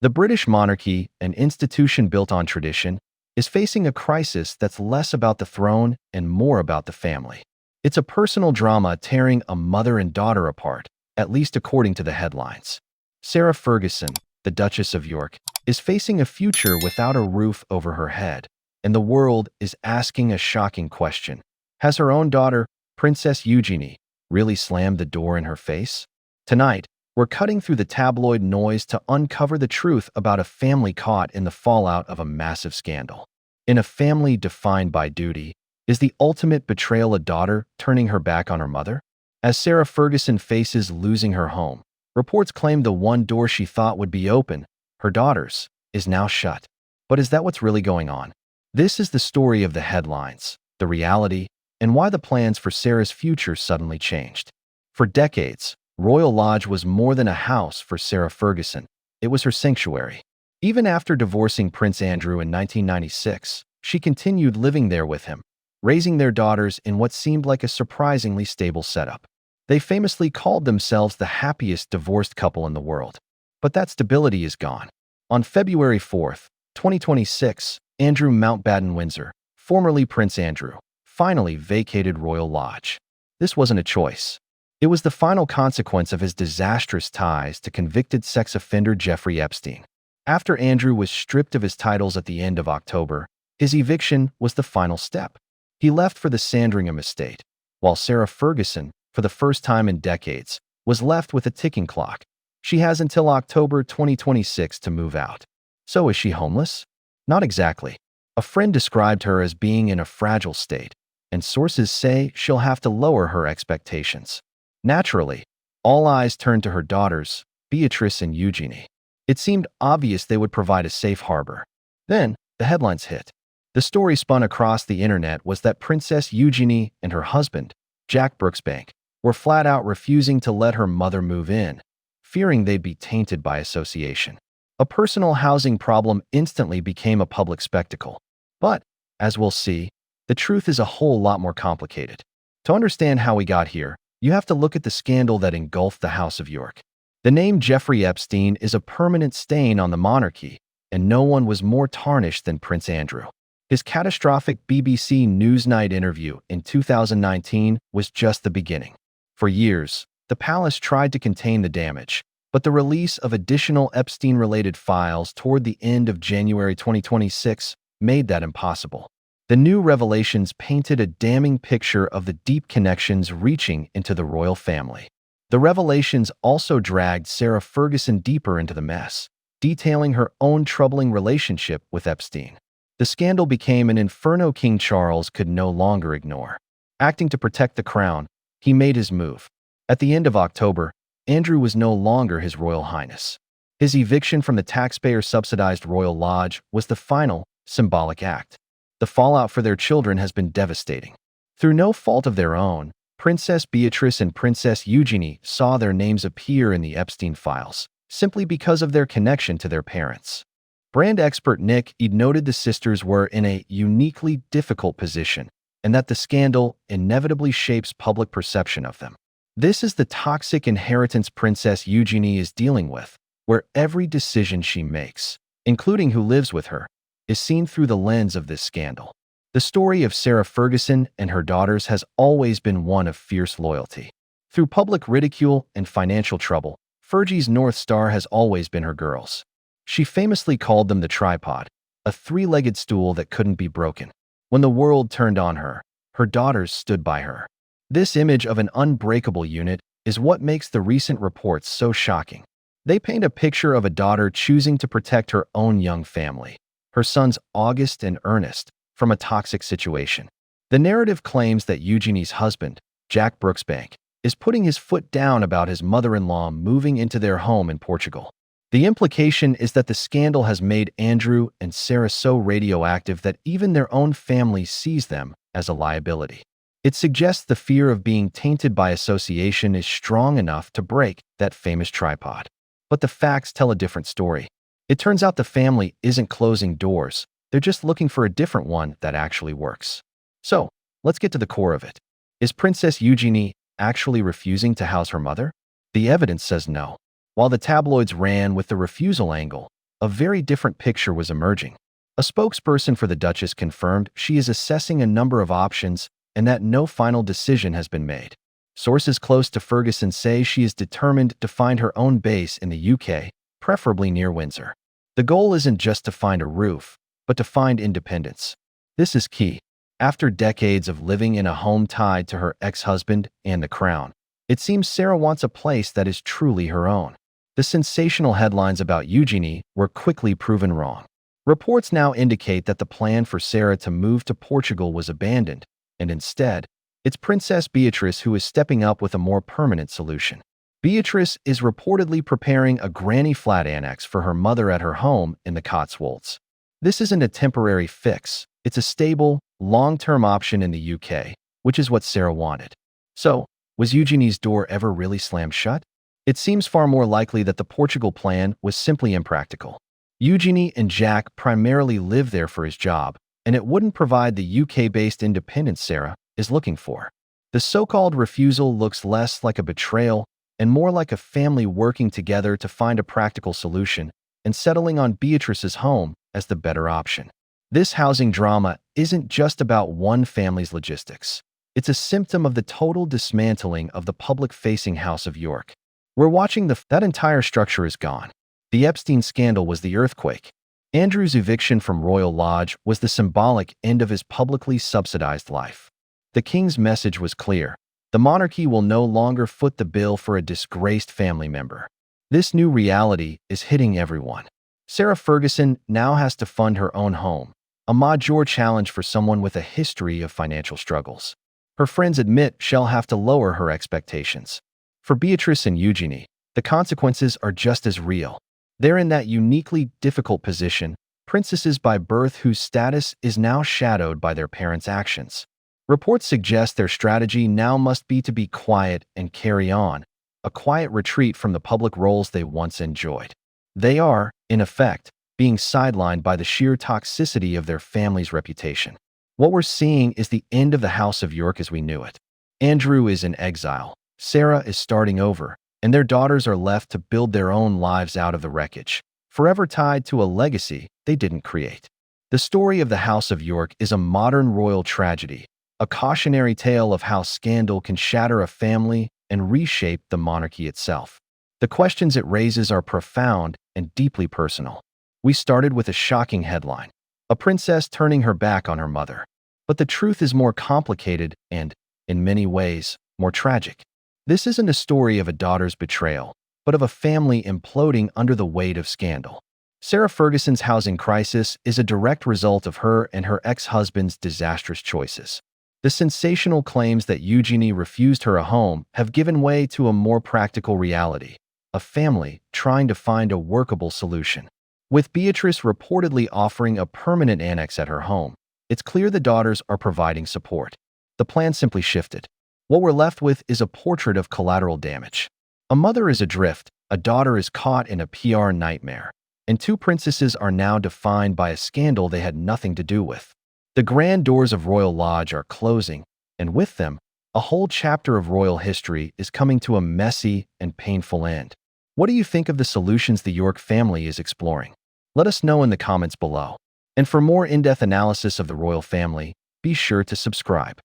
The British monarchy, an institution built on tradition, is facing a crisis that's less about the throne and more about the family. It's a personal drama tearing a mother and daughter apart, at least according to the headlines. Sarah Ferguson, the Duchess of York, is facing a future without a roof over her head, and the world is asking a shocking question. Has her own daughter, Princess Eugenie, really slammed the door in her face? Tonight, we're cutting through the tabloid noise to uncover the truth about a family caught in the fallout of a massive scandal. In a family defined by duty, is the ultimate betrayal a daughter turning her back on her mother? As Sarah Ferguson faces losing her home, reports claim the one door she thought would be open, her daughter's, is now shut. But is that what's really going on? This is the story of the headlines, the reality, and why the plans for Sarah's future suddenly changed. For decades, Royal Lodge was more than a house for Sarah Ferguson. It was her sanctuary. Even after divorcing Prince Andrew in 1996, she continued living there with him, raising their daughters in what seemed like a surprisingly stable setup. They famously called themselves the happiest divorced couple in the world. But that stability is gone. On February 4, 2026, Andrew Mountbatten Windsor, formerly Prince Andrew, finally vacated Royal Lodge. This wasn't a choice. It was the final consequence of his disastrous ties to convicted sex offender Jeffrey Epstein. After Andrew was stripped of his titles at the end of October, his eviction was the final step. He left for the Sandringham estate, while Sarah Ferguson, for the first time in decades, was left with a ticking clock. She has until October 2026 to move out. So is she homeless? Not exactly. A friend described her as being in a fragile state, and sources say she'll have to lower her expectations. Naturally, all eyes turned to her daughters, Beatrice and Eugenie. It seemed obvious they would provide a safe harbor. Then, the headlines hit. The story spun across the internet was that Princess Eugenie and her husband, Jack Brooksbank, were flat out refusing to let her mother move in, fearing they'd be tainted by association. A personal housing problem instantly became a public spectacle. But, as we'll see, the truth is a whole lot more complicated. To understand how we got here, you have to look at the scandal that engulfed the House of York. The name Jeffrey Epstein is a permanent stain on the monarchy, and no one was more tarnished than Prince Andrew. His catastrophic BBC Newsnight interview in 2019 was just the beginning. For years, the palace tried to contain the damage, but the release of additional Epstein-related files toward the end of January 2026 made that impossible. The new revelations painted a damning picture of the deep connections reaching into the royal family. The revelations also dragged Sarah Ferguson deeper into the mess, detailing her own troubling relationship with Epstein. The scandal became an inferno King Charles could no longer ignore. Acting to protect the crown, he made his move. At the end of October, Andrew was no longer His Royal Highness. His eviction from the taxpayer-subsidized Royal Lodge was the final, symbolic act. The fallout for their children has been devastating. Through no fault of their own, Princess Beatrice and Princess Eugenie saw their names appear in the Epstein files, simply because of their connection to their parents. Brand expert Nick Ed noted the sisters were in a uniquely difficult position, and that the scandal inevitably shapes public perception of them. This is the toxic inheritance Princess Eugenie is dealing with, where every decision she makes, including who lives with her, is seen through the lens of this scandal. The story of Sarah Ferguson and her daughters has always been one of fierce loyalty. Through public ridicule and financial trouble, Fergie's North Star has always been her girls. She famously called them the tripod, a three-legged stool that couldn't be broken. When the world turned on her, her daughters stood by her. This image of an unbreakable unit is what makes the recent reports so shocking. They paint a picture of a daughter choosing to protect her own young family, her sons August and Ernest, from a toxic situation. The narrative claims that Eugenie's husband, Jack Brooksbank, is putting his foot down about his mother-in-law moving into their home in Portugal. The implication is that the scandal has made Andrew and Sarah so radioactive that even their own family sees them as a liability. It suggests the fear of being tainted by association is strong enough to break that famous tripod. But the facts tell a different story. It turns out the family isn't closing doors, they're just looking for a different one that actually works. So, let's get to the core of it. Is Princess Eugenie actually refusing to house her mother? The evidence says no. While the tabloids ran with the refusal angle, a very different picture was emerging. A spokesperson for the Duchess confirmed she is assessing a number of options and that no final decision has been made. Sources close to Ferguson say she is determined to find her own base in the UK, preferably near Windsor. The goal isn't just to find a roof, but to find independence. This is key. After decades of living in a home tied to her ex-husband and the crown, it seems Sarah wants a place that is truly her own. The sensational headlines about Eugenie were quickly proven wrong. Reports now indicate that the plan for Sarah to move to Portugal was abandoned, and instead, it's Princess Beatrice who is stepping up with a more permanent solution. Beatrice is reportedly preparing a granny flat annex for her mother at her home in the Cotswolds. This isn't a temporary fix, it's a stable, long-term option in the UK, which is what Sarah wanted. So, was Eugenie's door ever really slammed shut? It seems far more likely that the Portugal plan was simply impractical. Eugenie and Jack primarily live there for his job, and it wouldn't provide the UK-based independence Sarah is looking for. The so-called refusal looks less like a betrayal and more like a family working together to find a practical solution and settling on Beatrice's home as the better option. This housing drama isn't just about one family's logistics. It's a symptom of the total dismantling of the public-facing House of York. We're watching that entire structure is gone. The Epstein scandal was the earthquake. Andrew's eviction from Royal Lodge was the symbolic end of his publicly subsidized life. The king's message was clear. The monarchy will no longer foot the bill for a disgraced family member. This new reality is hitting everyone. Sarah Ferguson now has to fund her own home, a major challenge for someone with a history of financial struggles. Her friends admit she'll have to lower her expectations. For Beatrice and Eugenie, the consequences are just as real. They're in that uniquely difficult position, princesses by birth whose status is now shadowed by their parents' actions. Reports suggest their strategy now must be to be quiet and carry on, a quiet retreat from the public roles they once enjoyed. They are, in effect, being sidelined by the sheer toxicity of their family's reputation. What we're seeing is the end of the House of York as we knew it. Andrew is in exile, Sarah is starting over, and their daughters are left to build their own lives out of the wreckage, forever tied to a legacy they didn't create. The story of the House of York is a modern royal tragedy, a cautionary tale of how scandal can shatter a family and reshape the monarchy itself. The questions it raises are profound and deeply personal. We started with a shocking headline, a princess turning her back on her mother. But the truth is more complicated and, in many ways, more tragic. This isn't a story of a daughter's betrayal, but of a family imploding under the weight of scandal. Sarah Ferguson's housing crisis is a direct result of her and her ex-husband's disastrous choices. The sensational claims that Eugenie refused her a home have given way to a more practical reality, a family trying to find a workable solution. With Beatrice reportedly offering a permanent annex at her home, it's clear the daughters are providing support. The plan simply shifted. What we're left with is a portrait of collateral damage. A mother is adrift, a daughter is caught in a PR nightmare, and two princesses are now defined by a scandal they had nothing to do with. The grand doors of Royal Lodge are closing, and with them, a whole chapter of royal history is coming to a messy and painful end. What do you think of the solutions the York family is exploring? Let us know in the comments below. And for more in-depth analysis of the royal family, be sure to subscribe.